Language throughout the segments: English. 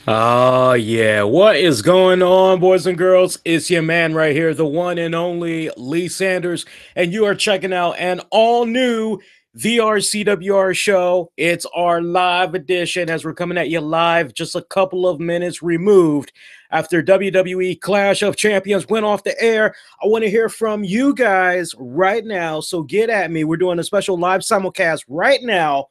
Oh, yeah. What is going on, boys and girls? It's your man right here, the one and only Lee Sanders, and you are checking out an all new VRCWR show. It's our live edition as we're coming at you live just a couple of minutes removed after WWE Clash of Champions went off the air. I want to hear from you guys right now, so get at me. We're doing a special live simulcast right now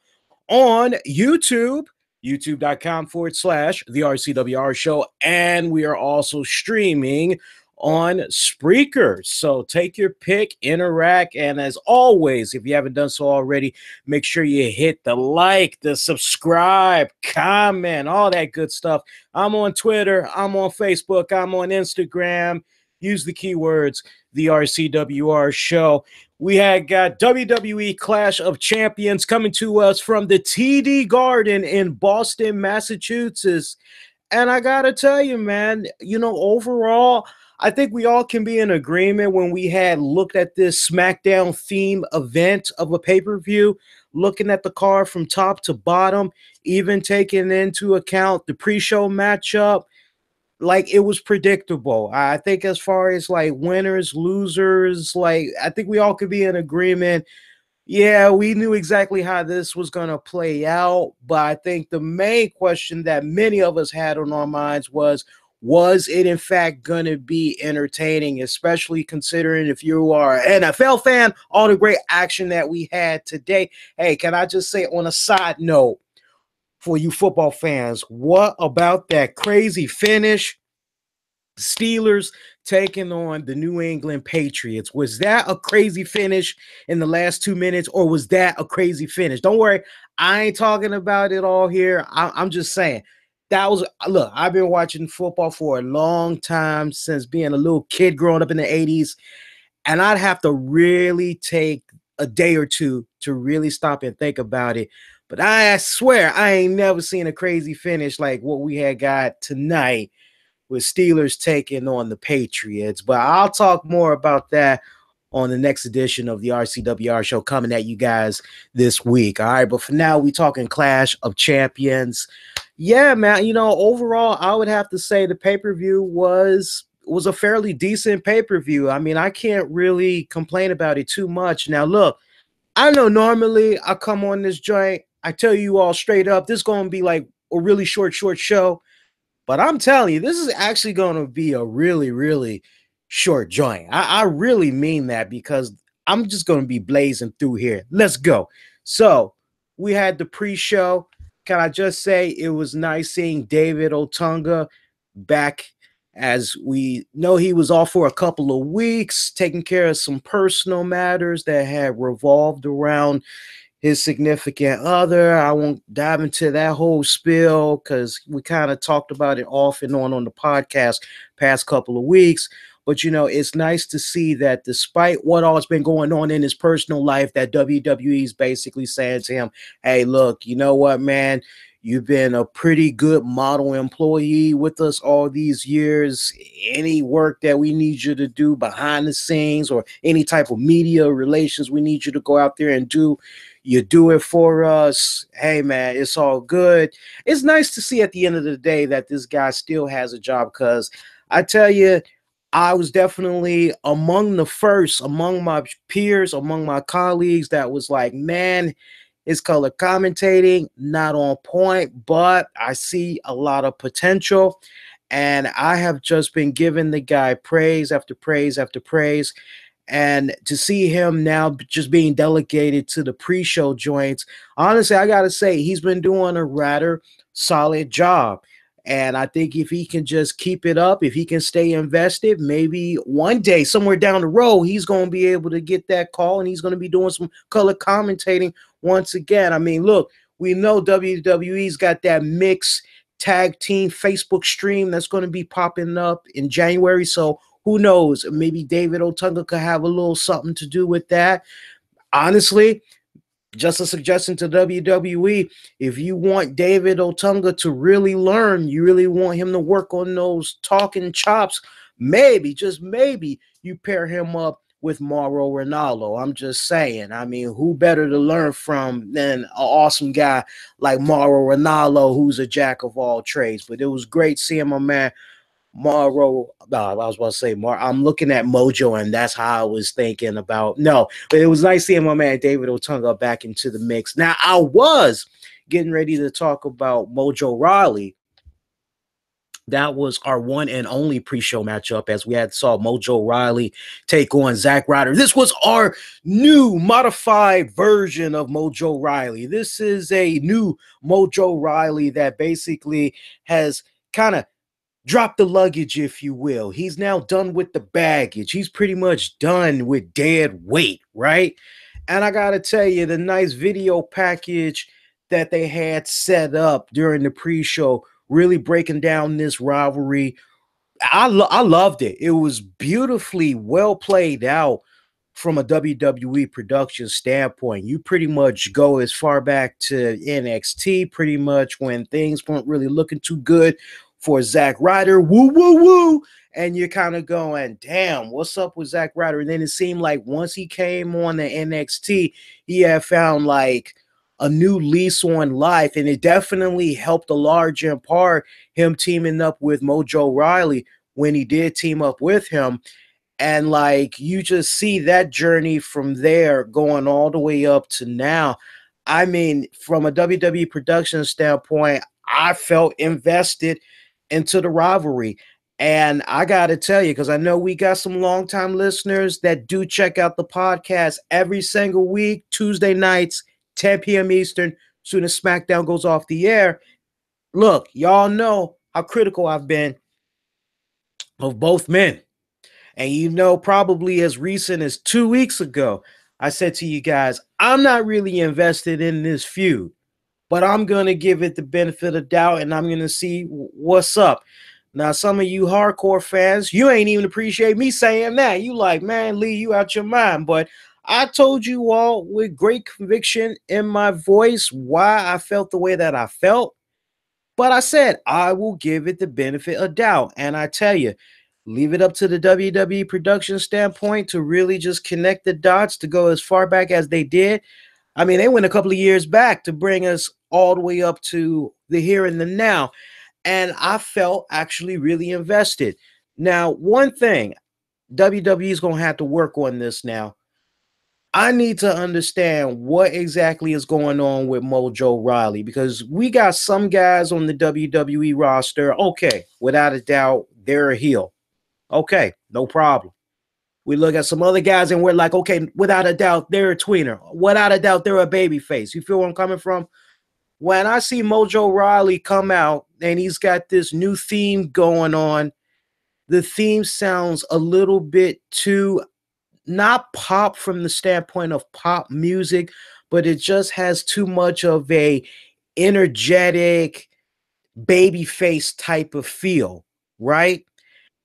on YouTube, youtube.com/slash the RCWR show. And we are also streaming on Spreaker. So take your pick, interact. And as always, if you haven't done so already, make sure you hit the like, the subscribe, comment, all that good stuff. I'm on Twitter, I'm on Facebook, I'm on Instagram. Use the keywords the RCWR show. We had got WWE Clash of Champions coming to us from the TD Garden in Boston, Massachusetts. And I got to tell you, man, overall, I think we all can be in agreement when we had looked at this SmackDown theme event of a pay per view, looking at the card from top to bottom, even taking into account the pre show matchup, like it was predictable. I think as far as like winners, losers, like I think we all could be in agreement. Yeah, we knew exactly how this was going to play out, but I think the main question that many of us had on our minds was it in fact going to be entertaining, especially considering if you are an NFL fan, all the great action that we had today. Hey, can I just say on a side note for you football fans, what about that crazy finish? Steelers taking on the New England Patriots. Was that a crazy finish in the last 2 minutes, or was that a crazy finish? Don't worry, I ain't talking about it all here. I'm just saying that was look. I've been watching football for a long time since being a little kid growing up in the '80s, and I'd have to really take a day or two to really stop and think about it. But I swear I ain't never seen a crazy finish like what we had got tonight with Steelers taking on the Patriots. But I'll talk more about that on the next edition of the RCWR show coming at you guys this week. All right. But for now, we talking Clash of Champions. Yeah, man. Overall, I would have to say the pay-per-view was a fairly decent pay-per-view. I mean, I can't really complain about it too much. Now, look, I know normally I come on this joint, I tell you all straight up, this is going to be like a really short show. But I'm telling you, this is actually going to be a really, really short joint. I really mean that because I'm just going to be blazing through here. Let's go. So we had the pre-show. Can I just say it was nice seeing David Otunga back, as we know he was off for a couple of weeks, taking care of some personal matters that had revolved around his significant other. I won't dive into that whole spiel because we kind of talked about it off and on the podcast past couple of weeks. But it's nice to see that despite what all's been going on in his personal life, that WWE is basically saying to him, "Hey, look, you know what, man? You've been a pretty good model employee with us all these years. Any work that we need you to do behind the scenes or any type of media relations we need you to go out there and do, you do it for us. Hey, man, it's all good." It's nice to see at the end of the day that this guy still has a job because I tell you, I was definitely among the first, among my peers, among my colleagues that was like, man, his color commentating, not on point, but I see a lot of potential. And I have just been giving the guy praise after praise after praise. And to see him now just being delegated to the pre-show joints, honestly, I gotta say he's been doing a rather solid job. And I think if he can just keep it up, if he can stay invested, maybe one day somewhere down the road, he's going to be able to get that call and he's going to be doing some color commentating once again. I mean, look, we know WWE's got that mixed tag team Facebook stream that's going to be popping up in January. So who knows? Maybe David Otunga could have a little something to do with that. Honestly, just a suggestion to WWE, if you want David Otunga to really learn, you really want him to work on those talking chops, maybe, just maybe, you pair him up with Mauro Ronaldo. I'm just saying. I mean, who better to learn from than an awesome guy like Mauro Ronaldo, who's a jack of all trades? But it was great seeing my man Mauro. I was about to say I'm looking at Mojo, and that's how I was thinking about. No, but it was nice seeing my man David Otunga back into the mix. Now, I was getting ready to talk about Mojo Rawley. That was our one and only pre-show matchup, as we had saw Mojo Rawley take on Zack Ryder. This was our new modified version of Mojo Rawley. This is a new Mojo Rawley that basically has kind of dropped the luggage, if you will. He's now done with the baggage. He's pretty much done with dead weight, right? And I gotta tell you, the nice video package that they had set up during the pre-show, really breaking down this rivalry, I loved it. It was beautifully well played out from a WWE production standpoint. You pretty much go as far back to NXT, pretty much when things weren't really looking too good for Zack Ryder. Woo, woo, woo. And you're kind of going, damn, what's up with Zack Ryder? And then it seemed like once he came on the NXT, he had found like a new lease on life. And it definitely helped a large in part him teaming up with Mojo Rawley when he did team up with him. And like you just see that journey from there going all the way up to now. I mean, from a WWE production standpoint, I felt invested into the rivalry. And I got to tell you, because I know we got some longtime listeners that do check out the podcast every single week, Tuesday nights, 10 p.m. Eastern, soon as SmackDown goes off the air. Look, y'all know how critical I've been of both men. And you know, probably as recent as 2 weeks ago, I said to you guys, I'm not really invested in this feud, but I'm going to give it the benefit of the doubt and I'm going to see what's up. Now, some of you hardcore fans, you ain't even appreciate me saying that. You like, man, Lee, you out your mind. But I told you all with great conviction in my voice why I felt the way that I felt. But I said, I will give it the benefit of doubt. And I tell you, leave it up to the WWE production standpoint to really just connect the dots to go as far back as they did. I mean, they went a couple of years back to bring us all the way up to the here and the now. And I felt actually really invested. Now, one thing, WWE is going to have to work on this now. I need to understand what exactly is going on with Mojo Rawley, because we got some guys on the WWE roster. Okay, without a doubt, they're a heel. Okay, no problem. We look at some other guys and we're like, okay, without a doubt, they're a tweener. Without a doubt, they're a babyface. You feel where I'm coming from? When I see Mojo Rawley come out and he's got this new theme going on, the theme sounds a little bit too not pop from the standpoint of pop music, but it just has too much of a energetic babyface type of feel, right?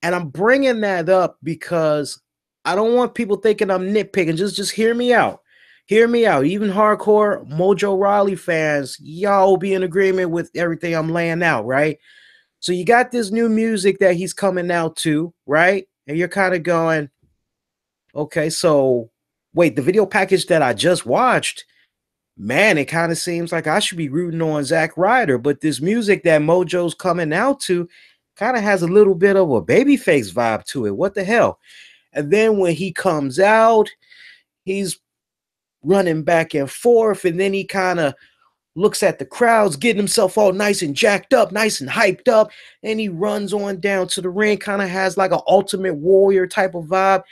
And I'm bringing that up because I don't want people thinking I'm nitpicking. Just hear me out. Hear me out. Even hardcore Mojo Rawley fans, y'all be in agreement with everything I'm laying out, right? So you got this new music that he's coming out to, right? And you're kind of going, okay, so wait, the video package that I just watched, man, it kind of seems like I should be rooting on Zack Ryder, but this music that Mojo's coming out to kind of has a little bit of a babyface vibe to it. What the hell? And then when he comes out, he's running back and forth, and then he kind of looks at the crowds, getting himself all nice and jacked up, nice and hyped up, and he runs on down to the ring, kind of has like an Ultimate Warrior type of vibe.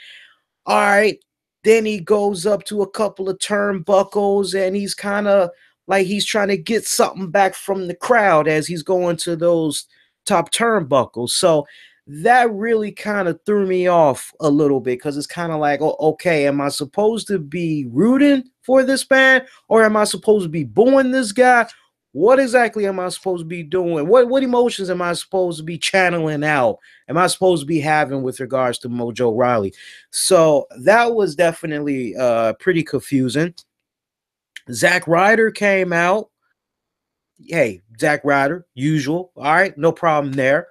All right. Then he goes up to a couple of turnbuckles and he's kind of like he's trying to get something back from the crowd as he's going to those top turnbuckles. So that really kind of threw me off a little bit because it's kind of like, oh, okay, am I supposed to be rooting for this man or am I supposed to be booing this guy? What exactly am I supposed to be doing? What emotions am I supposed to be channeling out? Am I supposed to be having with regards to Mojo Rawley? So that was definitely pretty confusing. Zack Ryder came out. Hey, Zack Ryder, usual. All right, no problem there.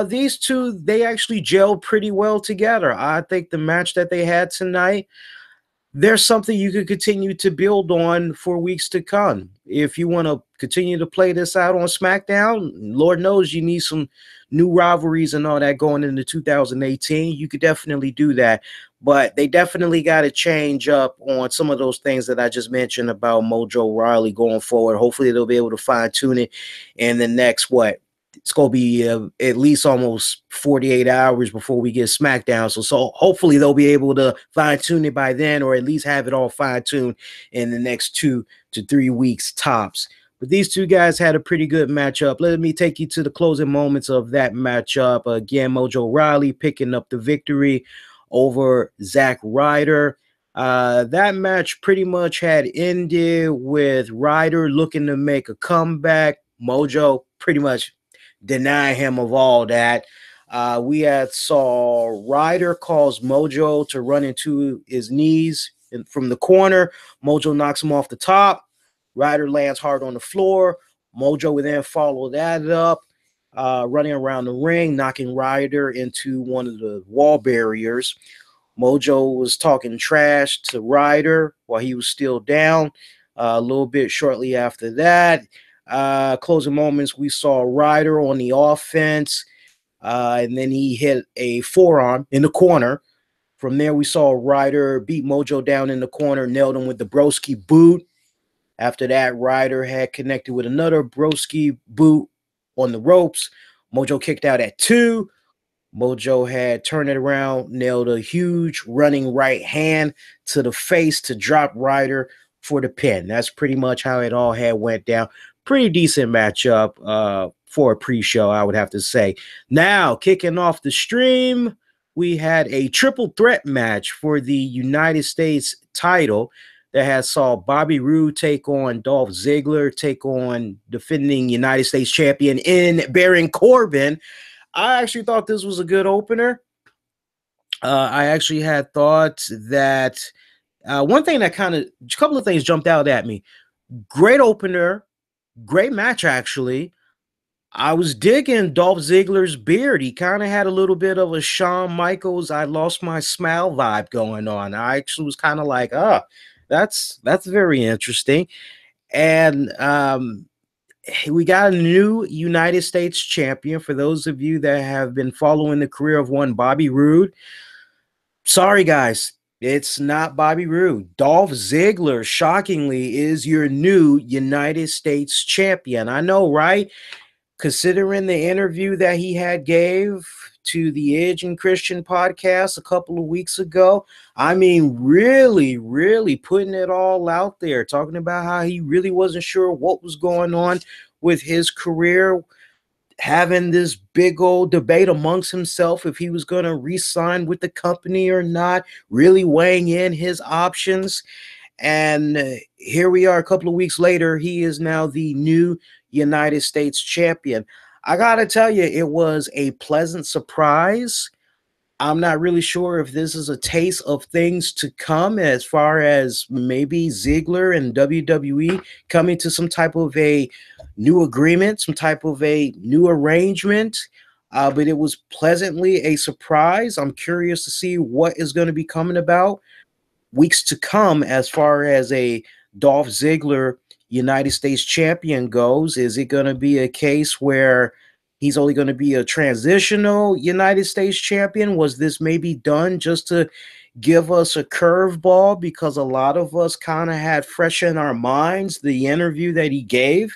These two, they actually gelled pretty well together. I think the match that they had tonight, there's something you could continue to build on for weeks to come. If you want to continue to play this out on SmackDown, Lord knows you need some new rivalries and all that going into 2018. You could definitely do that. But they definitely got to change up on some of those things that I just mentioned about Mojo Rawley going forward. Hopefully, they'll be able to fine tune it in the next, what? It's going to be at least almost 48 hours before we get SmackDown. So hopefully they'll be able to fine tune it by then, or at least have it all fine tuned in the next 2 to 3 weeks tops. But these two guys had a pretty good matchup. Let me take you to the closing moments of that matchup. Again, Mojo Rawley picking up the victory over Zack Ryder. That match pretty much had ended with Ryder looking to make a comeback. Mojo pretty much deny him of all that. We had saw Ryder cause Mojo to run into his knees from the corner. Mojo knocks him off the top. Ryder lands hard on the floor. Mojo would then follow that up, running around the ring, knocking Ryder into one of the wall barriers. Mojo was talking trash to Ryder while he was still down. A little bit shortly after that, closing moments, we saw Ryder on the offense, and then he hit a forearm in the corner. From there, we saw Ryder beat Mojo down in the corner, nailed him with the broski boot. After that, Ryder had connected with another broski boot on the ropes. Mojo kicked out at 2. Mojo had turned it around, nailed a huge running right hand to the face to drop Ryder for the pin. That's pretty much how it all had went down. Pretty decent matchup for a pre-show, I would have to say. Now, kicking off the stream, we had a triple threat match for the United States title that has saw Bobby Roode take on Dolph Ziggler, take on defending United States champion in Baron Corbin. I actually thought this was a good opener. I actually had thought that one thing that a couple of things jumped out at me. Great opener, great match, actually. I was digging Dolph Ziggler's beard. He kind of had a little bit of a Shawn Michaels, I lost my smile vibe going on. I actually was kind of like, that's very interesting. And we got a new United States champion. For those of you that have been following the career of one Bobby Roode, sorry guys, it's not Bobby Roode. Dolph Ziggler, shockingly, is your new United States champion. I know, right? Considering the interview that he had gave to the Edge and Christian podcast a couple of weeks ago, I mean, really putting it all out there, talking about how he really wasn't sure what was going on with his career, having this big old debate amongst himself if he was going to re-sign with the company or not, really weighing in his options. And here we are a couple of weeks later. He is now the new United States champion. I got to tell you, it was a pleasant surprise. I'm not really sure if this is a taste of things to come as far as maybe Ziggler and WWE coming to some type of a new agreement, some type of a new arrangement. But it was pleasantly a surprise. I'm curious to see what is going to be coming about weeks to come as far as a Dolph Ziggler United States champion goes. Is it going to be a case where he's only going to be a transitional United States champion? Was this maybe done just to give us a curveball because a lot of us kind of had fresh in our minds the interview that he gave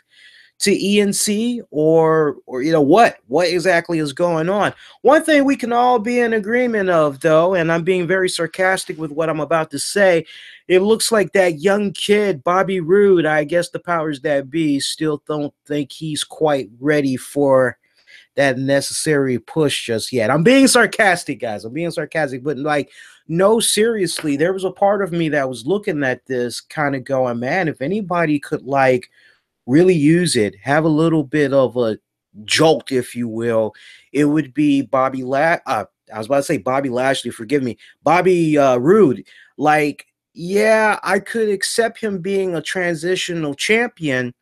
to ENC, or you know what exactly is going on? One thing we can all be in agreement of, though, and I'm being very sarcastic with what I'm about to say, it looks like that young kid Bobby Roode, I guess the powers that be still don't think he's quite ready for that necessary push just yet. I'm being sarcastic, guys. I'm being sarcastic, but like, no, seriously, there was a part of me that was looking at this kind of going, man, if anybody could like really use it, have a little bit of a jolt, if you will, it would be Bobby I was about to say Bobby Lashley, forgive me, Bobby Roode. Like, yeah, I could accept him being a transitional champion,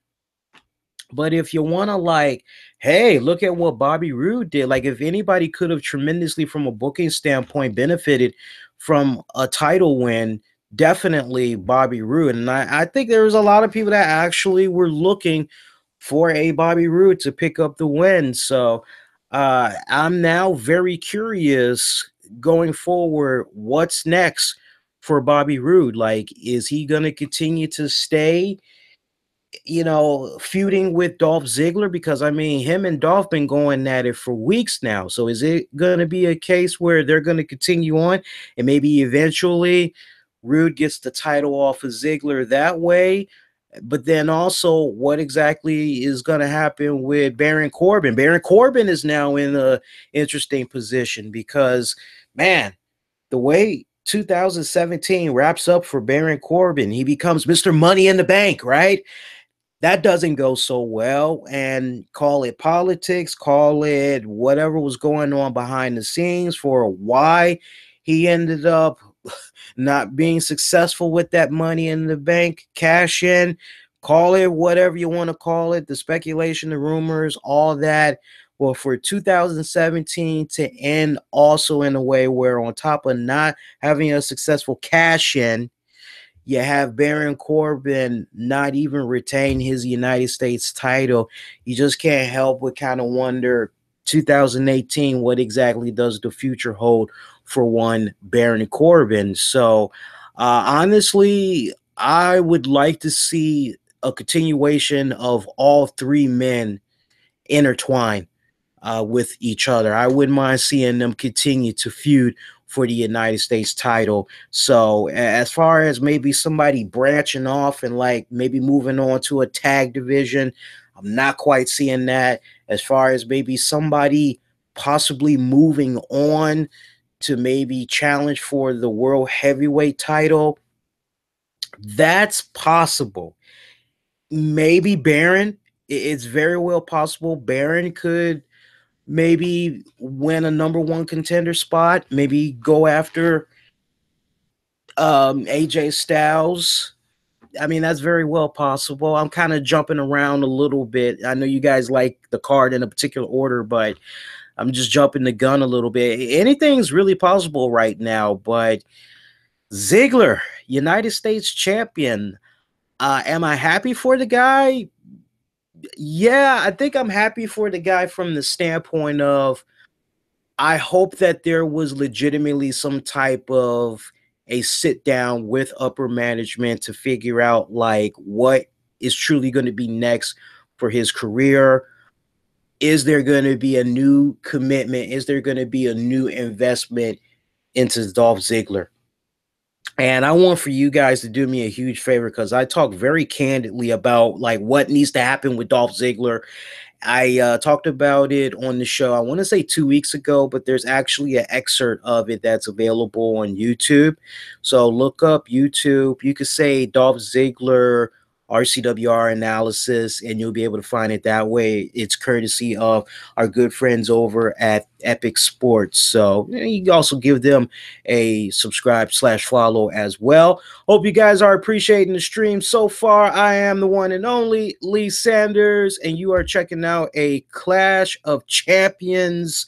But if you want to, like, hey, look at what Bobby Roode did. Like, if anybody could have tremendously, from a booking standpoint, benefited from a title win, definitely Bobby Roode. And I think there was a lot of people that actually were looking for a Bobby Roode to pick up the win. So I'm now very curious going forward. What's next for Bobby Roode? Like, is he going to continue to stay, feuding with Dolph Ziggler? Because I mean, him and Dolph been going at it for weeks now. So is it going to be a case where they're going to continue on and maybe eventually Rude gets the title off of Ziggler that way? But then also, what exactly is going to happen with Baron Corbin? Baron Corbin is now in a interesting position because, man, the way 2017 wraps up for Baron Corbin, he becomes Mr. Money in the Bank, right? That doesn't go so well. And call it politics, call it whatever was going on behind the scenes for why he ended up not being successful with that Money in the Bank cash in. Call it whatever you want to call it, the speculation, the rumors, all that. Well, for 2017 to end also in a way where, on top of not having a successful cash in, you have Baron Corbin not even retain his United States title. You just can't help but kind of wonder, 2018, what exactly does the future hold for one Baron Corbin? So, honestly, I would like to see a continuation of all three men intertwined with each other. I wouldn't mind seeing them continue to feud for the United States title. So as far as maybe somebody branching off and like maybe moving on to a tag division, I'm not quite seeing that. As far as maybe somebody possibly moving on to maybe challenge for the world heavyweight title, that's possible. Maybe Baron. It's very well possible Baron could maybe win a number one contender spot, maybe go after AJ Styles. I mean, that's very well possible. I'm kind of jumping around a little bit. I know you guys like the card in a particular order, but I'm just jumping the gun a little bit. Anything's really possible right now, but Ziggler, United States champion. Am I happy for the guy? Yeah, I think I'm happy for the guy from the standpoint of, I hope that there was legitimately some type of a sit down with upper management to figure out like what is truly going to be next for his career. Is there going to be a new commitment? Is there going to be a new investment into Dolph Ziggler? And I want for you guys to do me a huge favor, because I talk very candidly about like what needs to happen with Dolph Ziggler. I talked about it on the show, I want to say 2 weeks ago, but there's actually an excerpt of it that's available on YouTube. So look up YouTube. You could say Dolph Ziggler RCWR analysis, and you'll be able to find it that way. It's courtesy of our good friends over at Epic Sports. So you can also give them a subscribe/follow as well. Hope you guys are appreciating the stream so far. I am the one and only Lee Sanders, and you are checking out a Clash of Champions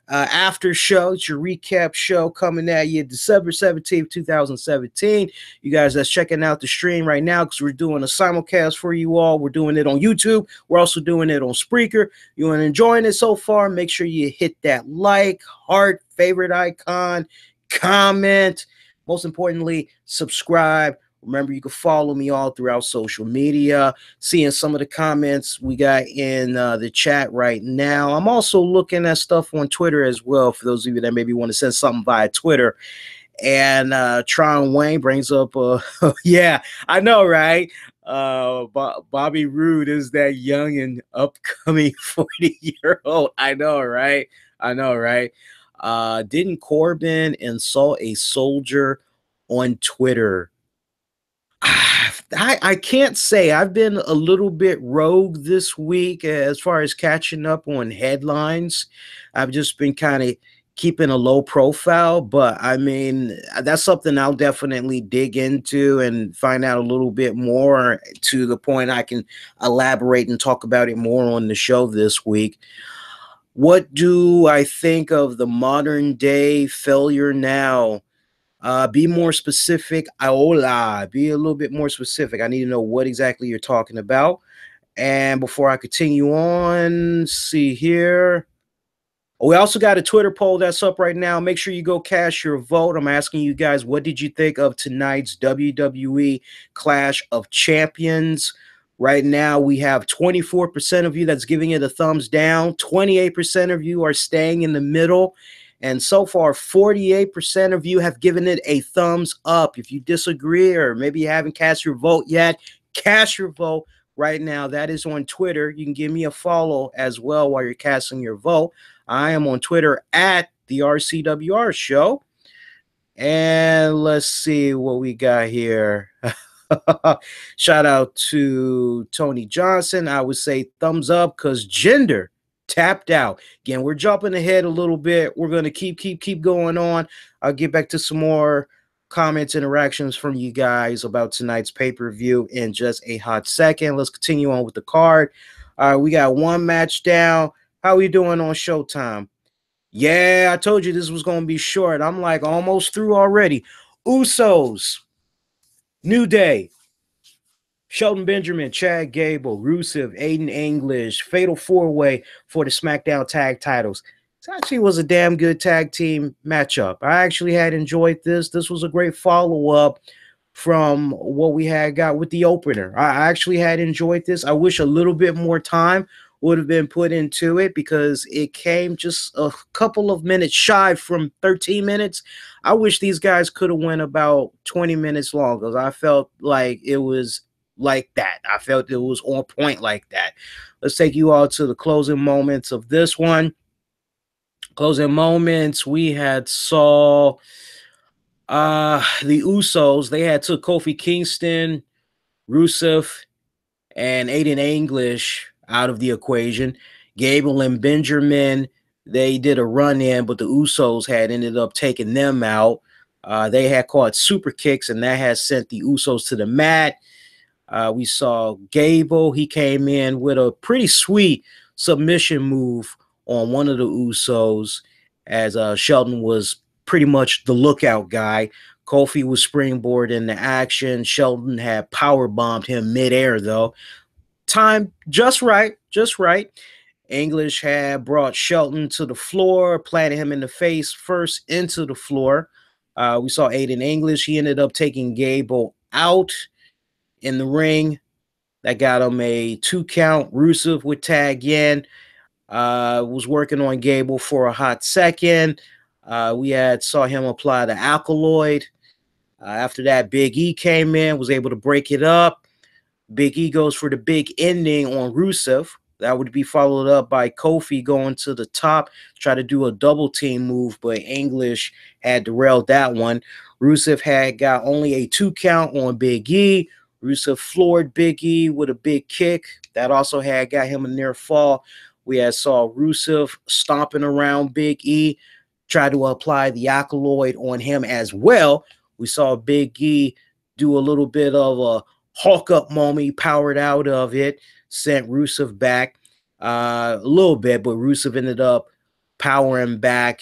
after show. It's your recap show coming at you December 17th, 2017. You guys that's checking out the stream right now, because we're doing a simulcast for you all. We're doing it on YouTube. We're also doing it on Spreaker. You are enjoying it so far, make sure you hit that like, heart, favorite icon, comment. Most importantly, subscribe. Remember, you can follow me all throughout social media. Seeing some of the comments we got in the chat right now. I'm also looking at stuff on Twitter as well, for those of you that maybe want to send something via Twitter. And Tron Wayne brings up, yeah, I know, right? Bobby Roode is that young and upcoming 40-year-old. I know, right? I know, right? Didn't Corbin insult a soldier on Twitter? I can't say. I've been a little bit rogue this week as far as catching up on headlines. I've just been kind of keeping a low profile, but I mean, that's something I'll definitely dig into and find out a little bit more to the point I can elaborate and talk about it more on the show this week. What do I think of the modern day failure now? Be more specific. Iola, be a little bit more specific. I need to know what exactly you're talking about. And before I continue on, see here. We also got a Twitter poll that's up right now. Make sure you go cast your vote. I'm asking you guys, what did you think of tonight's WWE Clash of Champions? Right now, we have 24% of you that's giving it a thumbs down. 28% of you are staying in the middle. And so far, 48% of you have given it a thumbs up. If you disagree or maybe you haven't cast your vote yet, cast your vote right now. That is on Twitter. You can give me a follow as well while you're casting your vote. I am on Twitter at the RCWR Show. And let's see what we got here. Shout out to Tony Johnson. I would say thumbs up because gender tapped out. Again, we're jumping ahead a little bit. We're going to keep going on. I'll get back to some more comments, interactions from you guys about tonight's pay-per-view in just a hot second. Let's continue on with the card. All right, we got one match down. How we doing on Showtime? Yeah, I told you this was going to be short. I'm like almost through already. Usos, New Day, Shelton Benjamin, Chad Gable, Rusev, Aiden English, Fatal 4-Way for the SmackDown Tag Titles. This actually was a damn good tag team matchup. I actually had enjoyed this. This was a great follow-up from what we had got with the opener. I actually had enjoyed this. I wish a little bit more time would have been put into it because it came just a couple of minutes shy from 13 minutes. I wish these guys could have went about 20 minutes longer. I felt like it was like that. I felt it was on point like that. Let's take you all to the closing moments of this one. Closing moments, we had saw the Usos. They had took Kofi Kingston, Rusev, and Aiden English out of the equation. Gable and Benjamin, they did a run in, but the Usos had ended up taking them out. They had caught super kicks, and that has sent the Usos to the mat. We saw Gable. He came in with a pretty sweet submission move on one of the Usos as Shelton was pretty much the lookout guy. Kofi was springboard into action. Shelton had power bombed him midair, though. Time just right, just right. English had brought Shelton to the floor, planted him in the face first into the floor. We saw Aiden English. He ended up taking Gable out in the ring. That got him a 2 count. Rusev would tag in. Was working on Gable for a hot second. We had saw him apply the alkaloid. After that, Big E came in, was able to break it up. Big E goes for the big ending on Rusev. That would be followed up by Kofi going to the top, try to do a double team move, but English had derailed that one. Rusev had got only a 2 count on Big E. Rusev floored Big E with a big kick. That also had got him a near fall. We had saw Rusev stomping around Big E, try to apply the alkaloid on him as well. We saw Big E do a little bit of a Hulk up moment. He powered out of it, sent Rusev back a little bit, but Rusev ended up powering back,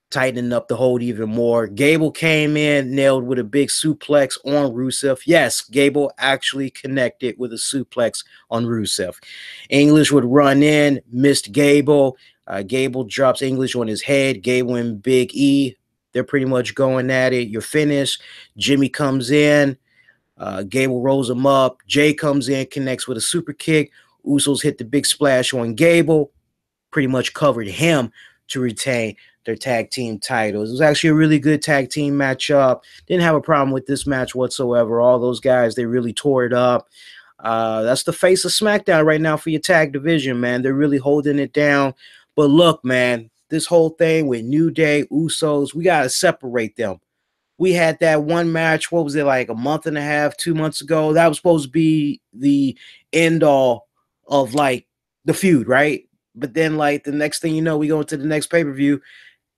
tightening up the hold even more. Gable came in, nailed with a big suplex on Rusev. Yes, Gable actually connected with a suplex on Rusev. English would run in, missed Gable. Gable drops English on his head. Gable and Big E, they're pretty much going at it. You're finished. Jimmy comes in. Gable rolls him up. Jay comes in, connects with a super kick. Usos hit the big splash on Gable. Pretty much covered him to retain their tag team titles. It was actually a really good tag team matchup. Didn't have a problem with this match whatsoever. All those guys, they really tore it up. That's the face of SmackDown right now for your tag division, man. They're really holding it down. But look, man, this whole thing with New Day, Usos, we got to separate them. We had that one match, what was it, like a month and a half, 2 months ago? That was supposed to be the end all of like the feud, right? But then like the next thing you know, we go into the next pay-per-view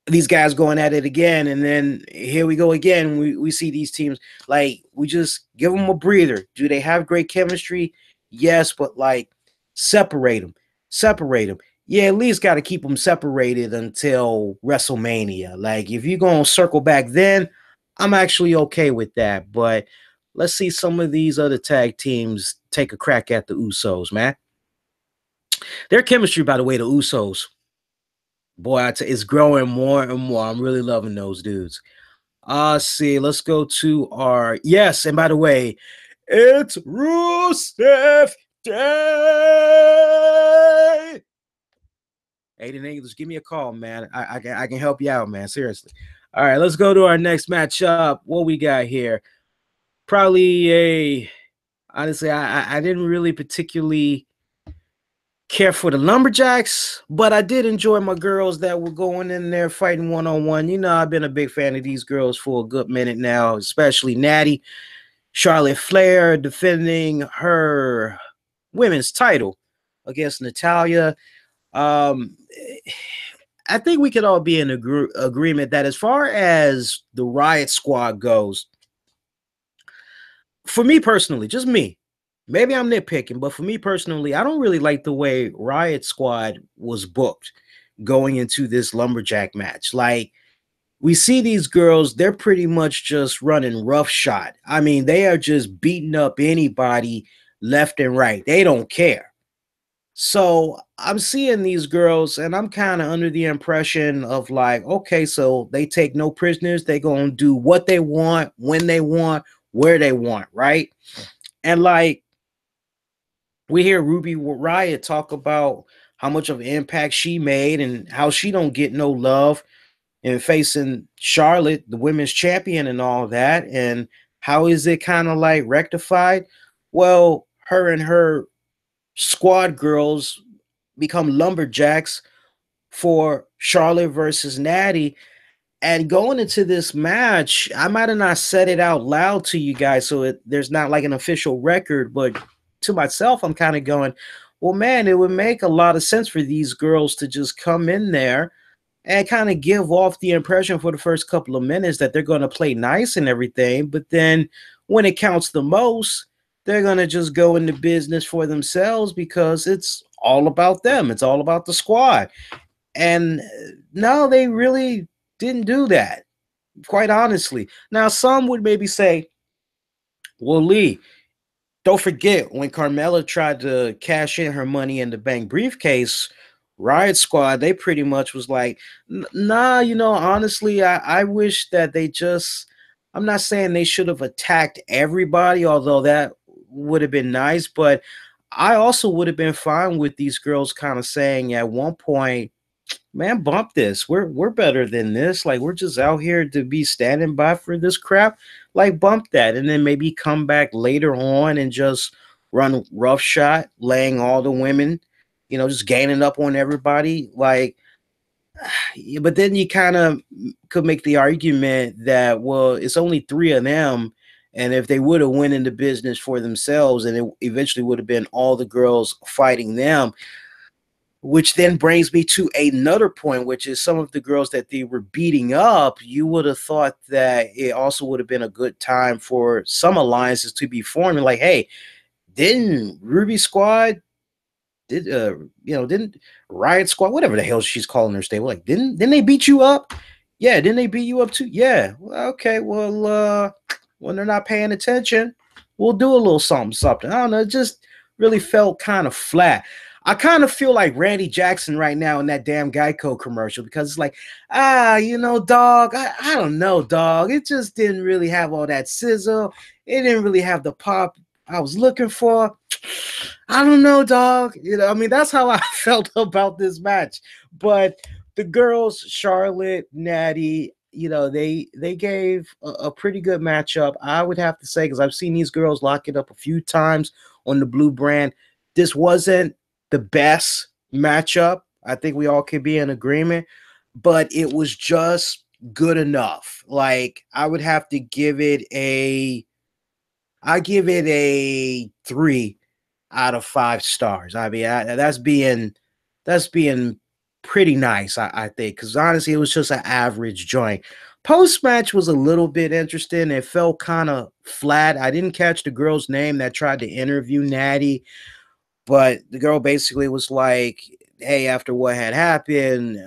these guys going at it again, and then here we go again. We see these teams, like, we just give them a breather. Do they have great chemistry? Yes, but like, separate them, separate them. Yeah, at least got to keep them separated until WrestleMania. Like, if you're gonna circle back then, I'm actually okay with that. But let's see some of these other tag teams take a crack at the Usos, man. Their chemistry, by the way, the Usos, boy, it's growing more and more. I'm really loving those dudes. See, let's go to our, yes, and by the way, it's Rusev Day. Aiden English, give me a call, man. I can help you out, man. Seriously. All right, let's go to our next matchup. What we got here? Probably a, honestly, I didn't really particularly care for the Lumberjacks, but I did enjoy my girls that were going in there fighting one-on-one. You know, I've been a big fan of these girls for a good minute now, especially Natty, Charlotte Flair defending her women's title against Natalia. Um, I think we could all be in agreement that as far as the Riot Squad goes, for me personally, just me, maybe I'm nitpicking, but for me personally, I don't really like the way Riot Squad was booked going into this Lumberjack match. Like, we see these girls, they're pretty much just running roughshod. I mean, they are just beating up anybody left and right. They don't care. So I'm seeing these girls, and I'm kind of under the impression of like, okay, so they take no prisoners. They gonna do what they want, when they want, where they want, right? And like, we hear Ruby Riot talk about how much of an impact she made and how she don't get no love in facing Charlotte, the women's champion, and all that. And how is it kind of like rectified? Well, her and her squad girls become lumberjacks for Charlotte versus Natty. And going into this match, I might have not said it out loud to you guys, so there's not like an official record, but to myself, I'm kind of going, well, man, it would make a lot of sense for these girls to just come in there and kind of give off the impression for the first couple of minutes that they're going to play nice and everything. But then when it counts the most, they're going to just go into business for themselves because it's all about them. It's all about the squad. And no, they really didn't do that, quite honestly. Now, some would maybe say, well, Lee, don't forget when Carmella tried to cash in her money in the bank briefcase, Riot Squad, they pretty much was like, nah, you know, honestly, I wish that they just, I'm not saying they should have attacked everybody, although that would have been nice, but I also would have been fine with these girls kind of saying at one point, man, bump this. We're better than this. Like, we're just out here to be standing by for this crap. Like, bump that, and then maybe come back later on and just run roughshod, laying all the women, you know, just gaining up on everybody. Like, but then you kind of could make the argument that, well, it's only three of them. And if they would have went into business for themselves, and it eventually would have been all the girls fighting them, which then brings me to another point, which is some of the girls that they were beating up. You would have thought that it also would have been a good time for some alliances to be formed. Like, hey, didn't Ruby Squad, didn't Riot Squad, whatever the hell she's calling her stable, like, didn't they beat you up? Yeah, didn't they beat you up too? Yeah. Well, okay, well, when they're not paying attention, we'll do a little something. I don't know, it just really felt kind of flat. I kind of feel like Randy Jackson right now in that damn Geico commercial, because it's like, dog, I don't know, dog. It just didn't really have all that sizzle. It didn't really have the pop I was looking for. I don't know, dog. You know, I mean, that's how I felt about this match. But the girls, Charlotte, Natty, you know, they gave a pretty good matchup, I would have to say, because I've seen these girls lock it up a few times on the blue brand. This wasn't the best matchup. I think we all could be in agreement, but it was just good enough. Like, I would have to give it I give it a 3 out of 5 stars. I mean, that's being pretty nice, I think, because honestly, it was just an average joint. Post match was a little bit interesting. It felt kind of flat. I didn't catch the girl's name that tried to interview Natty, but the girl basically was like, "Hey, after what had happened,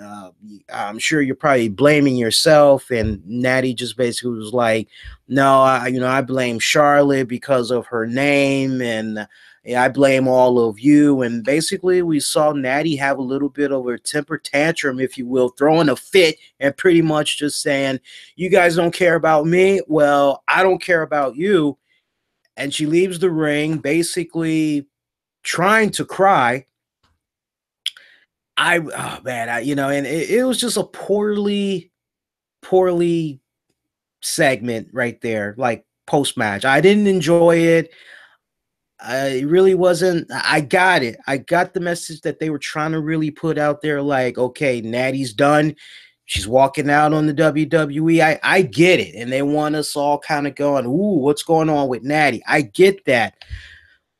I'm sure you're probably blaming yourself." And Natty just basically was like, "No, I blame Charlotte because of her name, and yeah, I blame all of you." And basically, we saw Natty have a little bit of a temper tantrum, if you will, throwing a fit and pretty much just saying, "You guys don't care about me. Well, I don't care about you." And she leaves the ring, basically trying to cry. Oh man, and it was just a poorly segment right there, like post match. I didn't enjoy it. I really wasn't. I got it. I got the message that they were trying to really put out there, like, okay, Natty's done. She's walking out on the WWE. I get it. And they want us all kind of going, ooh, what's going on with Natty? I get that,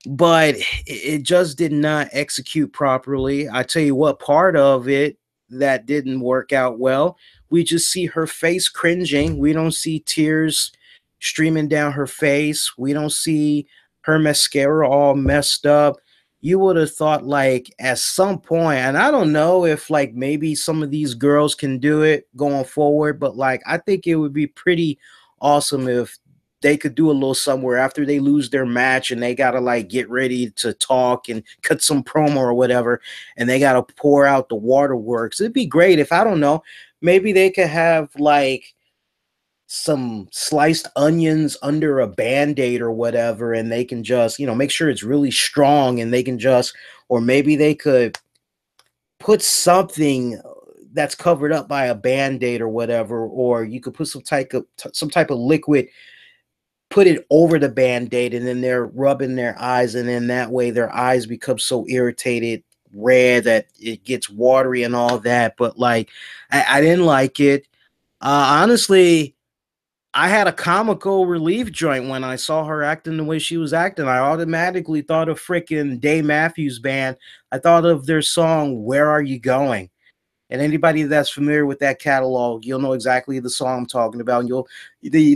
but it just did not execute properly. I tell you what, part of it that didn't work out well, we just see her face cringing. We don't see tears streaming down her face. We don't see her mascara all messed up. You would have thought, like, at some point, and I don't know if, like, maybe some of these girls can do it going forward, but like, I think it would be pretty awesome if they could do a little somewhere after they lose their match and they gotta like get ready to talk and cut some promo or whatever, and they gotta pour out the waterworks. It'd be great if, I don't know, maybe they could have like some sliced onions under a band-aid or whatever, and they can just, make sure it's really strong, and they can just, or maybe they could put something that's covered up by a band-aid or whatever, or you could put some type of liquid, put it over the band-aid, and then they're rubbing their eyes, and then that way their eyes become so irritated red that it gets watery and all that. But like, I didn't like it. Honestly, I had a comical relief joint when I saw her acting the way she was acting. I automatically thought of freaking Dave Matthews Band. I thought of their song "Where Are You Going?" And anybody that's familiar with that catalog, you'll know exactly the song I'm talking about. And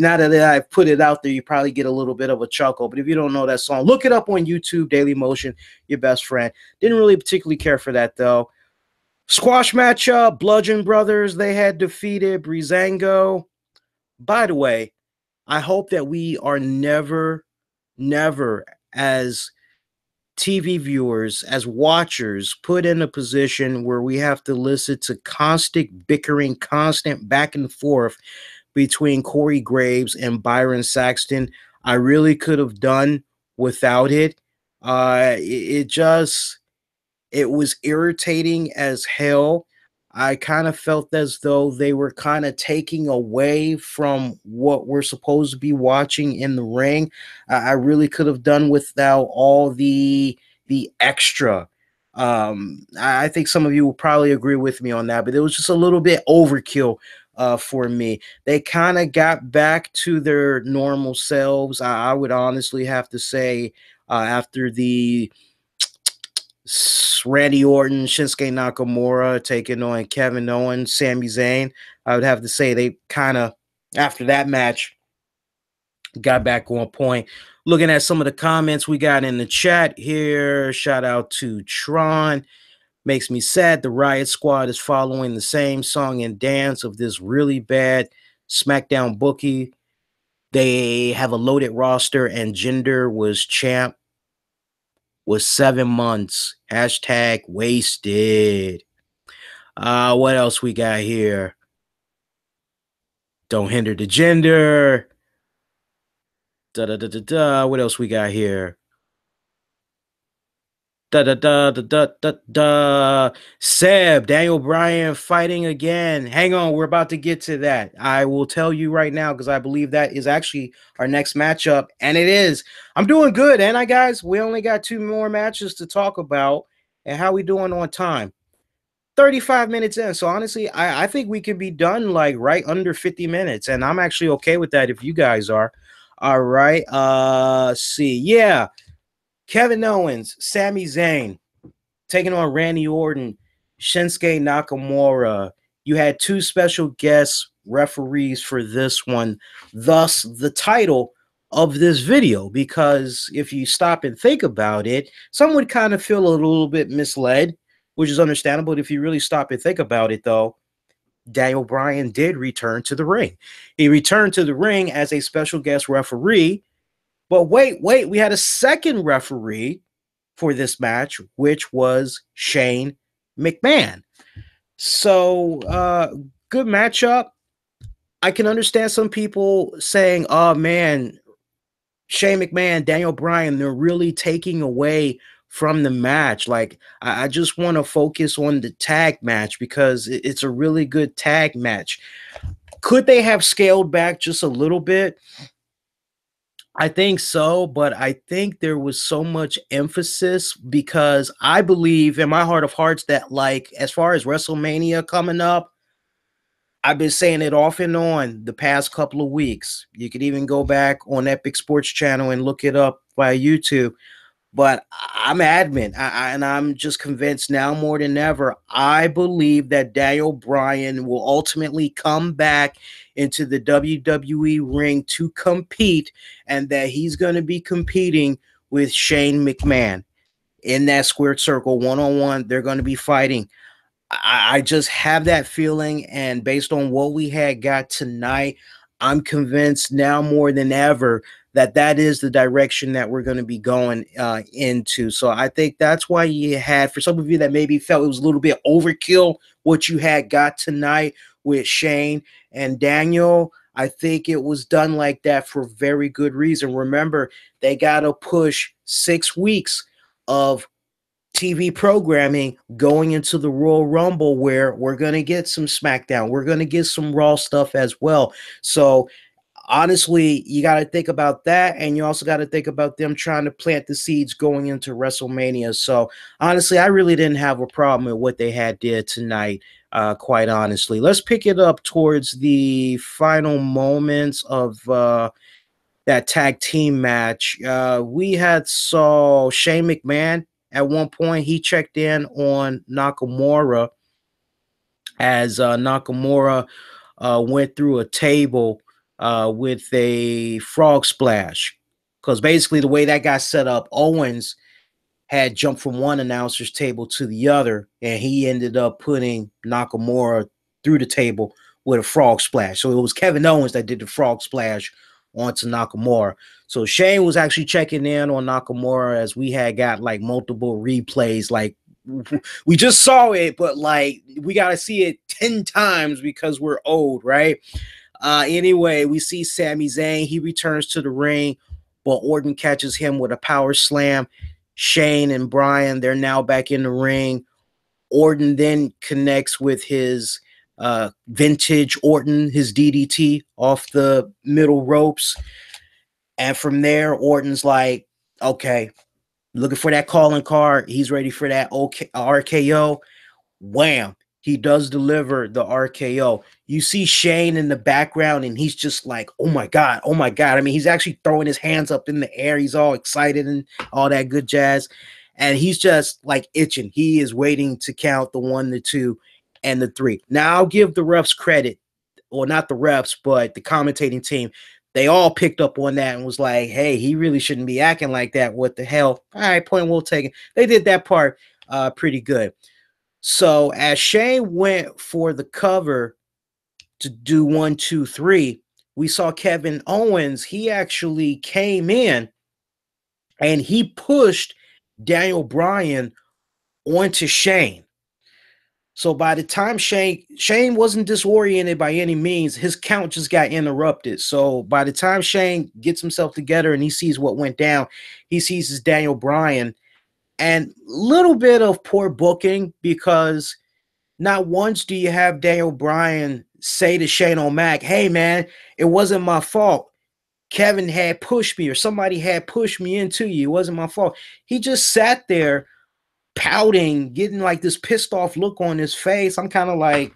now that I put it out there, you probably get a little bit of a chuckle. But if you don't know that song, look it up on YouTube, Daily Motion, your best friend. Didn't really particularly care for that, though. Squash matchup, Bludgeon Brothers, they had defeated Breezango. By the way, I hope that we are never, as TV viewers, as watchers, put in a position where we have to listen to constant bickering, constant back and forth between Corey Graves and Byron Saxton. I really could have done without it. It was irritating as hell. I kind of felt as though they were kind of taking away from what we're supposed to be watching in the ring. I really could have done without all the extra. I think some of you will probably agree with me on that, but it was just a little bit overkill for me. They kind of got back to their normal selves. I would honestly have to say, after the Randy Orton, Shinsuke Nakamura taking on Kevin Owens, Sami Zayn, I would have to say they kind of, after that match, got back on point. Looking at some of the comments we got in the chat here, shout out to Tron. Makes me sad the Riot Squad is following the same song and dance of this really bad SmackDown bookie. They have a loaded roster, and Jinder was champ was 7 months. Hashtag wasted. What else we got here? Don't hinder the gender. What else we got here? Seb, Daniel Bryan fighting again. Hang on, we're about to get to that. I will tell you right now because I believe that is actually our next matchup, and it is. I'm doing good, and guys, we only got 2 more matches to talk about. And how we doing on time? 35 minutes in. So honestly, I think we could be done like right under 50 minutes, and I'm actually okay with that if you guys are. All right. See. Yeah. Kevin Owens, Sami Zayn taking on Randy Orton. Shinsuke Nakamura. You had two special guest referees for this one, thus the title of this video. Because if you stop and think about it, some would kind of feel a little bit misled, which is understandable. But if you really stop and think about it, though, Daniel Bryan did return to the ring. He returned to the ring as a special guest referee. But wait, we had a second referee for this match, which was Shane McMahon. So, good matchup. I can understand some people saying, oh man, Shane McMahon, Daniel Bryan, they're really taking away from the match. Like, I just want to focus on the tag match because it's a really good tag match. Could they have scaled back just a little bit? I think so, but I think there was so much emphasis because I believe in my heart of hearts that, like, as far as WrestleMania coming up, I've been saying it off and on the past couple of weeks. You could even go back on Epic Sports Channel and look it up via YouTube. But I'm adamant, and I'm just convinced now more than ever. I believe that Daniel Bryan will ultimately come back into the WWE ring to compete, and that he's going to be competing with Shane McMahon in that squared circle one-on-one. They're going to be fighting. I just have that feeling, and based on what we had got tonight, I'm convinced now more than ever that that is the direction that we're going to be going into. So I think that's why you had, for some of you that maybe felt it was a little bit overkill what you had got tonight with Shane and Daniel, I think it was done like that for very good reason. Remember, they got to push 6 weeks of TV programming going into the Royal Rumble, where we're going to get some SmackDown. We're going to get some Raw stuff as well. So honestly, you got to think about that. And you also got to think about them trying to plant the seeds going into WrestleMania. So honestly, I really didn't have a problem with what they had did tonight. Quite honestly, let's pick it up towards the final moments of that tag team match. We had saw Shane McMahon at one point. He checked in on Nakamura as Nakamura went through a table with a frog splash. Because basically, the way that got set up, Owens had jumped from one announcer's table to the other, and he ended up putting Nakamura through the table with a frog splash. So it was Kevin Owens that did the frog splash onto Nakamura. So Shane was actually checking in on Nakamura as we had got like multiple replays. Like, we just saw it, but like we got to see it 10 times because we're old, right? Anyway, we see Sami Zayn. He returns to the ring, but Orton catches him with a power slam. Shane and Bryan, they're now back in the ring. Orton then connects with his vintage Orton, his DDT off the middle ropes. And from there, Orton's like, okay, looking for that calling card. He's ready for that RKO. Wham. He does deliver the RKO. You see Shane in the background, and he's just like, oh my God, oh my God. I mean, he's actually throwing his hands up in the air. He's all excited and all that good jazz. And he's just like itching. He is waiting to count the 1, the 2, and the 3. Now, I'll give the refs credit, or not the refs, but the commentating team. They all picked up on that and was like, hey, he really shouldn't be acting like that. What the hell? All right, point well taken. They did that part pretty good. So as Shane went for the cover to do 1, 2, 3, we saw Kevin Owens. He actually came in and he pushed Daniel Bryan onto Shane. So by the time Shane wasn't disoriented by any means, his count just got interrupted. So by the time Shane gets himself together and he sees what went down, he sees his Daniel Bryan. And a little bit of poor booking, because not once do you have Daniel Bryan say to Shane O'Mac, hey, man, it wasn't my fault. Kevin had pushed me, or somebody had pushed me into you. It wasn't my fault. He just sat there pouting, getting like this pissed off look on his face. I'm kind of like,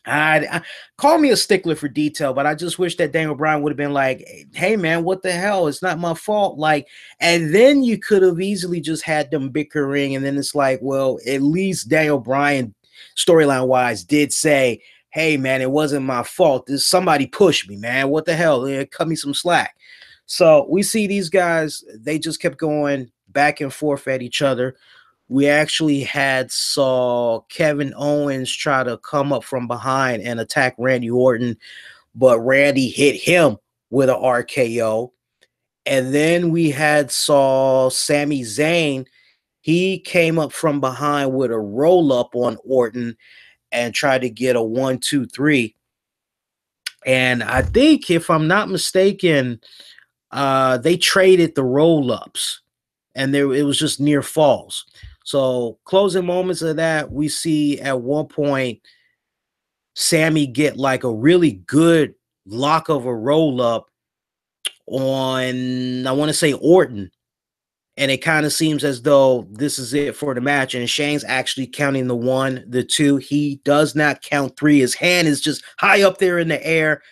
I call me a stickler for detail, but I just wish that Daniel Bryan would have been like, "Hey man, what the hell? It's not my fault." Like, and then you could have easily just had them bickering, and then it's like, well, at least Daniel Bryan, storyline wise, did say, "Hey man, it wasn't my fault. This somebody pushed me, man. What the hell? Cut me some slack." So we see these guys; they just kept going back and forth at each other. We actually had saw Kevin Owens try to come up from behind and attack Randy Orton, but Randy hit him with an RKO. And then we had saw Sami Zayn. He came up from behind with a roll up on Orton and tried to get a 1, 2, 3. And I think, if I'm not mistaken, they traded the roll ups, and there it was just near falls. So closing moments of that, we see at one point Sammy get like a really good lock of a roll up on, I want to say, Orton. And it kind of seems as though this is it for the match. And Shane's actually counting the 1, the 2. He does not count 3. His hand is just high up there in the air.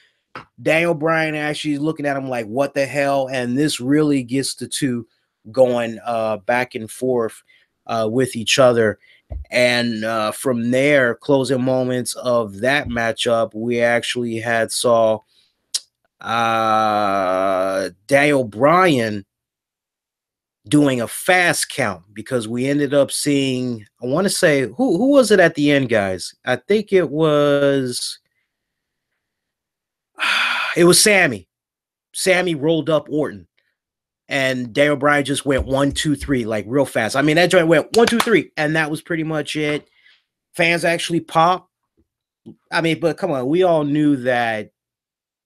Daniel Bryan actually looking at him like, what the hell? And this really gets the two going back and forth with each other. And from there, closing moments of that matchup, we actually had saw Daniel Bryan doing a fast count, because we ended up seeing, I want to say, who was it at the end, guys? I think it was Sammy. Sammy rolled up Orton, and Daniel Bryan just went 1, 2, 3, like real fast. I mean, that joint went 1, 2, 3, and that was pretty much it. Fans actually popped. I mean, but come on, we all knew that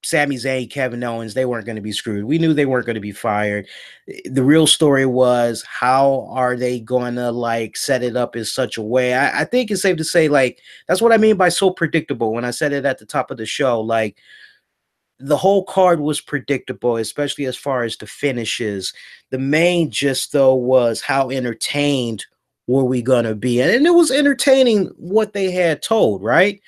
Sami Zayn, Kevin Owens, they weren't going to be screwed. We knew they weren't going to be fired. The real story was, how are they going to like set it up in such a way? I think it's safe to say, like, that's what I mean by so predictable. When I said it at the top of the show, like, the whole card was predictable, especially as far as the finishes. The main gist, though, was how entertained were we going to be. And it was entertaining what they had told, right?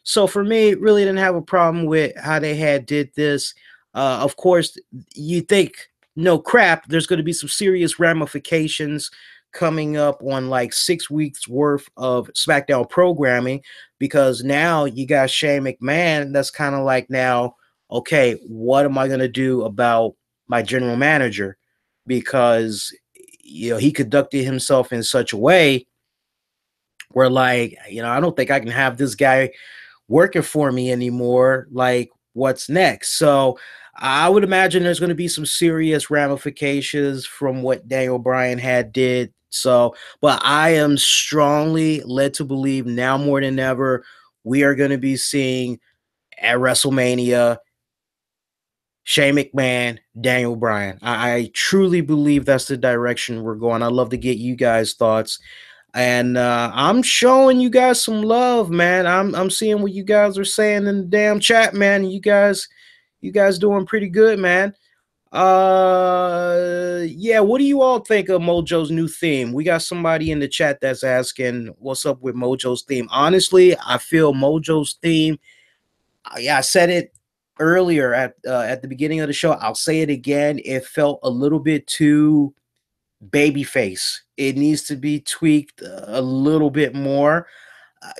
So for me, really didn't have a problem with how they had did this. Of course, you think, no crap, there's going to be some serious ramifications coming up on like 6 weeks worth of SmackDown programming, because now you got Shane McMahon that's kind of like, now, okay, what am I going to do about my general manager? Because, he conducted himself in such a way where, like, I don't think I can have this guy working for me anymore. Like, what's next? So I would imagine there's going to be some serious ramifications from what Daniel Bryan had did. So, but I am strongly led to believe now more than ever, we are going to be seeing at WrestleMania Shane McMahon, Daniel Bryan. I truly believe that's the direction we're going. I'd love to get you guys' thoughts. And I'm showing you guys some love, man. I'm seeing what you guys are saying in the damn chat, man. You guys doing pretty good, man. Yeah, what do you all think of Mojo's new theme? We got somebody in the chat that's asking what's up with Mojo's theme. Honestly, I feel Mojo's theme, yeah, I said it earlier at the beginning of the show. I'll say it again. It felt a little bit too babyface. It needs to be tweaked a little bit more.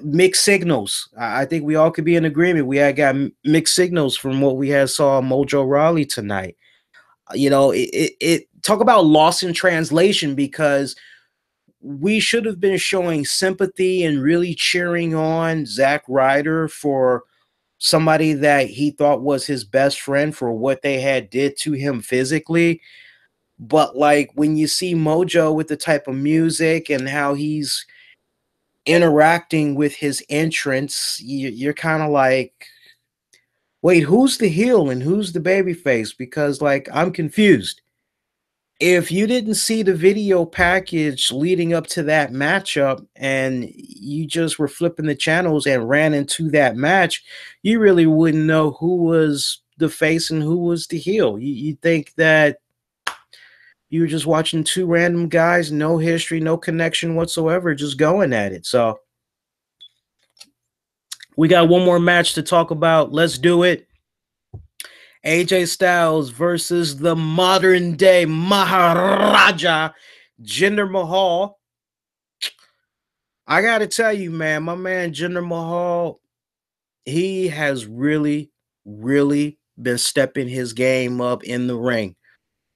Mixed signals. I think we all could be in agreement. We had got mixed signals from what we had saw Mojo Rawley tonight. It talk about loss in translation, because we should have been showing sympathy and really cheering on Zack Ryder for somebody that he thought was his best friend, for what they had did to him physically. But like, when you see Mojo with the type of music and how he's interacting with his entrance, you're kind of like, wait, who's the heel and who's the baby face? Because, like, I'm confused. If you didn't see the video package leading up to that matchup and you just were flipping the channels and ran into that match, you really wouldn't know who was the face and who was the heel. You think that you were just watching two random guys, no history, no connection whatsoever, just going at it. So We got one more match to talk about. Let's do it. AJ Styles versus the modern day Maharaja, Jinder Mahal. I got to tell you, man, my man Jinder Mahal, he has really, really been stepping his game up in the ring.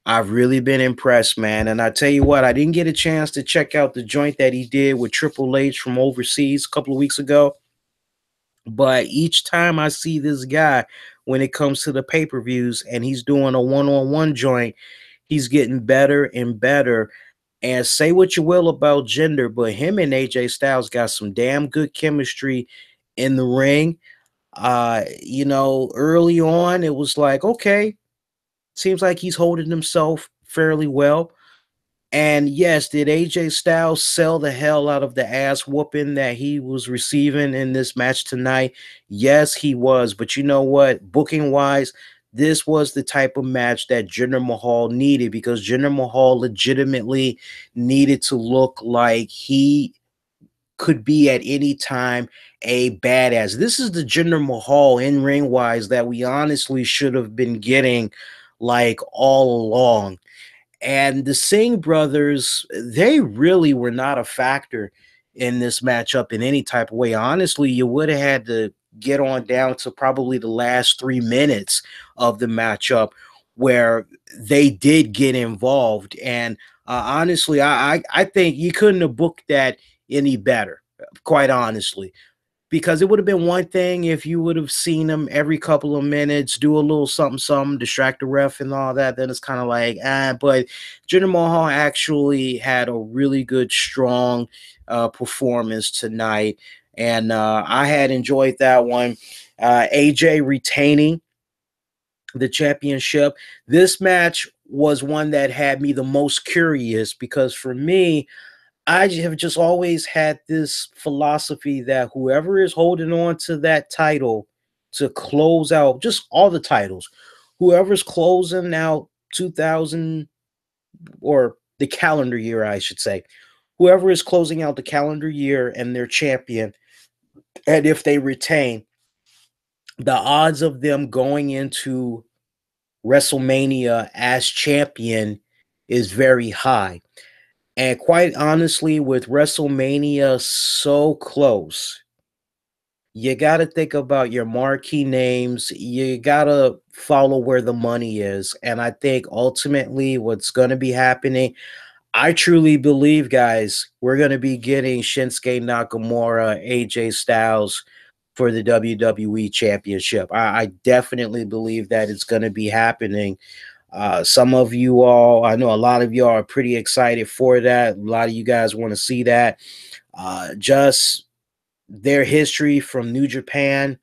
I've really been impressed, man. And I tell you what, I didn't get a chance to check out the joint that he did with Triple H from overseas a couple of weeks ago. But each time I see this guy, when it comes to the pay-per-views and he's doing a one-on-one joint, he's getting better and better. And say what you will about Jinder, but him and AJ Styles got some damn good chemistry in the ring. Early on, it was like, okay, seems like he's holding himself fairly well. And yes, did AJ Styles sell the hell out of the ass whooping that he was receiving in this match tonight? Yes, he was. But you know what? Booking wise, this was the type of match that Jinder Mahal needed, because Jinder Mahal legitimately needed to look like he could be at any time a badass. This is the Jinder Mahal in ring wise that we honestly should have been getting like all along. And the Singh brothers, they really were not a factor in this matchup in any type of way. Honestly, you would have had to get on down to probably the last 3 minutes of the matchup where they did get involved. And honestly, I think you couldn't have booked that any better, quite honestly, because it would have been one thing if you would have seen them every couple of minutes do a little something, something, distract the ref and all that. Then it's kind of like, but Jinder Mahal actually had a really good, strong performance tonight. And I had enjoyed that one. AJ retaining the championship. This match was one that had me the most curious, because for me, I have just always had this philosophy that whoever is holding on to that title to close out just all the titles, whoever's closing out 2000, or the calendar year, I should say, whoever is closing out the calendar year and their champion, and if they retain, the odds of them going into WrestleMania as champion is very high. And quite honestly, with WrestleMania so close, you got to think about your marquee names. You got to follow where the money is. And I think ultimately what's going to be happening, I truly believe, guys, we're going to be getting Shinsuke Nakamura, AJ Styles for the WWE Championship. I definitely believe that it's going to be happening. Some of you all, I know a lot of you are pretty excited for that. A lot of you guys want to see that. Just their history from New Japan,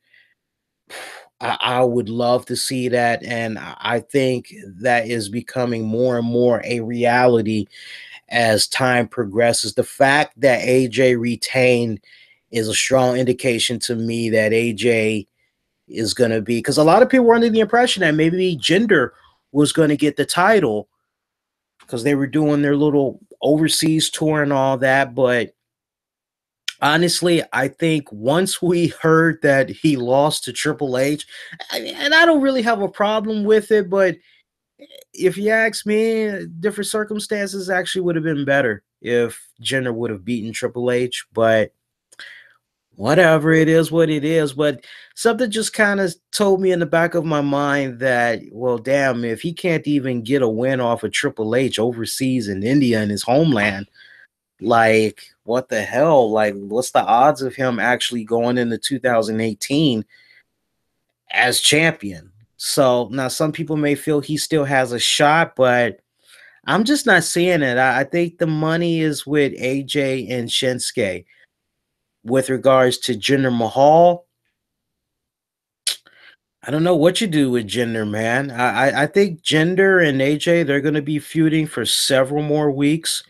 I would love to see that. And I think that is becoming more and more a reality as time progresses. The fact that AJ retained is a strong indication to me that AJ is going to be, because a lot of people were under the impression that maybe Jinder was going to get the title because they were doing their little overseas tour and all that. But honestly, I think once we heard that he lost to Triple H, and I don't really have a problem with it, but if you ask me, different circumstances actually would have been better if Jinder would have beaten Triple H. But whatever, it is what it is. But something just kind of told me in the back of my mind that, well, damn, if he can't even get a win off of Triple H overseas in India, in his homeland, like, what the hell? Like, what's the odds of him actually going into 2018 as champion? So now some people may feel he still has a shot, but I'm just not seeing it. I think the money is with AJ and Shinsuke. With regards to Jinder Mahal, I don't know what you do with Jinder, man. I think Jinder and AJ, they're going to be feuding for several more weeks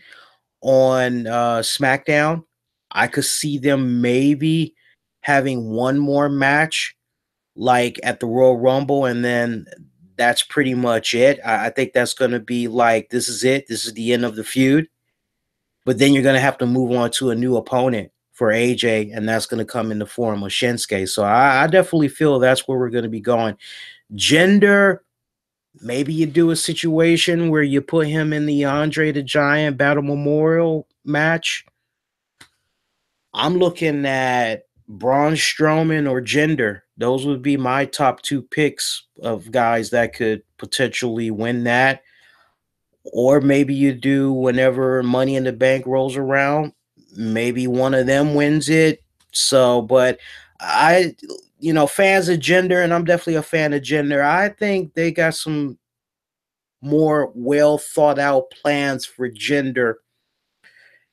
on SmackDown. I could see them maybe having one more match, like at the Royal Rumble, and then that's pretty much it. I think that's going to be like, this is it. This is the end of the feud. But then you're going to have to move on to a new opponent for AJ, and that's going to come in the form of Shinsuke. So I definitely feel that's where we're going to be going. Gender, maybe you do a situation where you put him in the Andre the Giant Battle Memorial match. I'm looking at Braun Strowman or Jinder. Those would be my top two picks of guys that could potentially win that. Or maybe you do whenever Money in the Bank rolls around, maybe one of them wins it. So, but I, fans of Jinder, and I'm definitely a fan of Jinder. I think they got some more well thought out plans for Jinder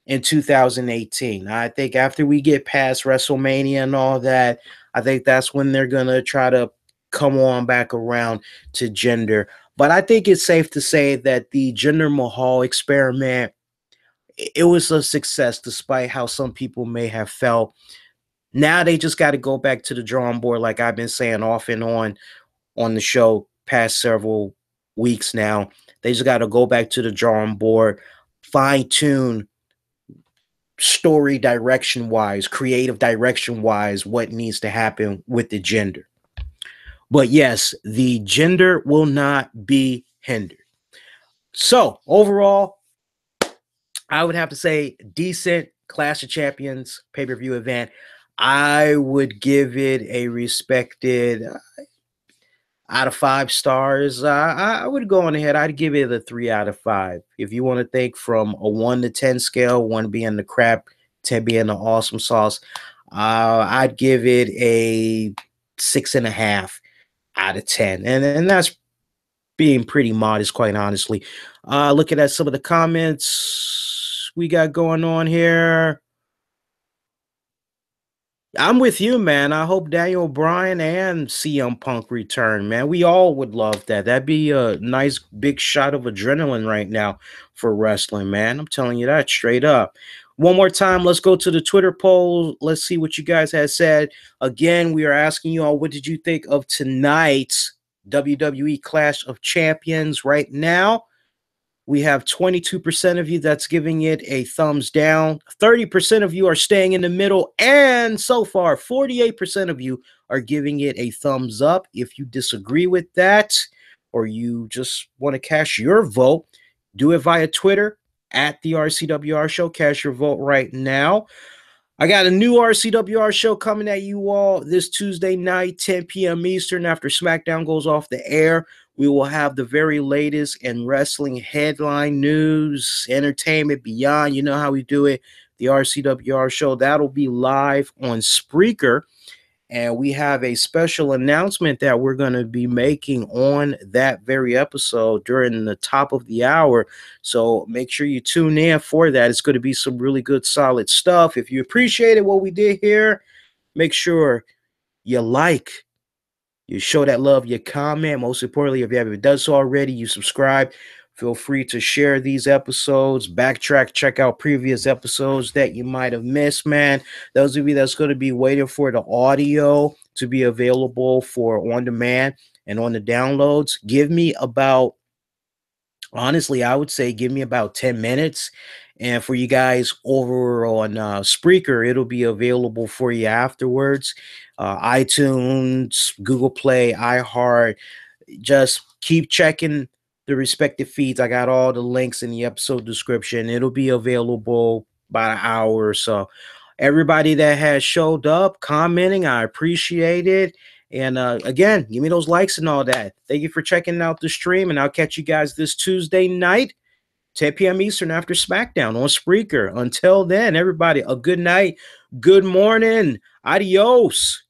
in 2018. I think after we get past WrestleMania and all that, I think that's when they're going to try to come on back around to Jinder. But I think it's safe to say that the Jinder Mahal experiment, it was a success despite how some people may have felt. Now they just got to go back to the drawing board, like I've been saying off and on the show past several weeks now. They just got to go back to the drawing board, fine tune story direction wise, creative direction wise, what needs to happen with the Jinder. But yes, the Jinder will not be hindered. So overall, I would have to say decent Clash of Champions pay-per-view event. I would give it a respected out of 5 stars. I would go on ahead. I'd give it a 3 out of 5. If you want to think from a 1 to 10 scale, 1 being the crap, 10 being the awesome sauce, I'd give it a 6.5 out of 10. And that's being pretty modest, quite honestly. Looking at some of the comments we got going on here. I'm with you, man. I hope Daniel Bryan and CM Punk return, man. We all would love that. That'd be a nice big shot of adrenaline right now for wrestling, man. I'm telling you that straight up. One more time, let's go to the Twitter poll. Let's see what you guys have said. Again, we are asking you all, what did you think of tonight's WWE Clash of Champions right now? We have 22% of you that's giving it a thumbs down. 30% of you are staying in the middle. And so far, 48% of you are giving it a thumbs up. If you disagree with that, or you just want to cast your vote, do it via Twitter at the RCWR Show. Cast your vote right now. I got a new RCWR show coming at you all this Tuesday night, 10 p.m. Eastern, after SmackDown goes off the air. We will have the very latest in wrestling headline news, entertainment, beyond. You know how we do it, the RCWR show. That'll be live on Spreaker. And we have a special announcement that we're going to be making on that very episode during the top of the hour. So make sure you tune in for that. It's going to be some really good, solid stuff. If you appreciated what we did here, make sure you like, you show that love, you comment. Most importantly, if you haven't done so already, you subscribe. Feel free to share these episodes, backtrack, check out previous episodes that you might have missed, man. Those of you that's going to be waiting for the audio to be available for on demand and on the downloads, give me about, honestly, I would say give me about 10 minutes. And for you guys over on Spreaker, it'll be available for you afterwards. iTunes, Google Play, iHeart. Just keep checking the respective feeds. I got all the links in the episode description. It'll be available about an hour or so. Everybody that has showed up, commenting, I appreciate it. And again, give me those likes and all that. Thank you for checking out the stream, and I'll catch you guys this Tuesday night, 10 p.m. Eastern, after SmackDown on Spreaker. Until then, everybody, a good night, good morning, adios.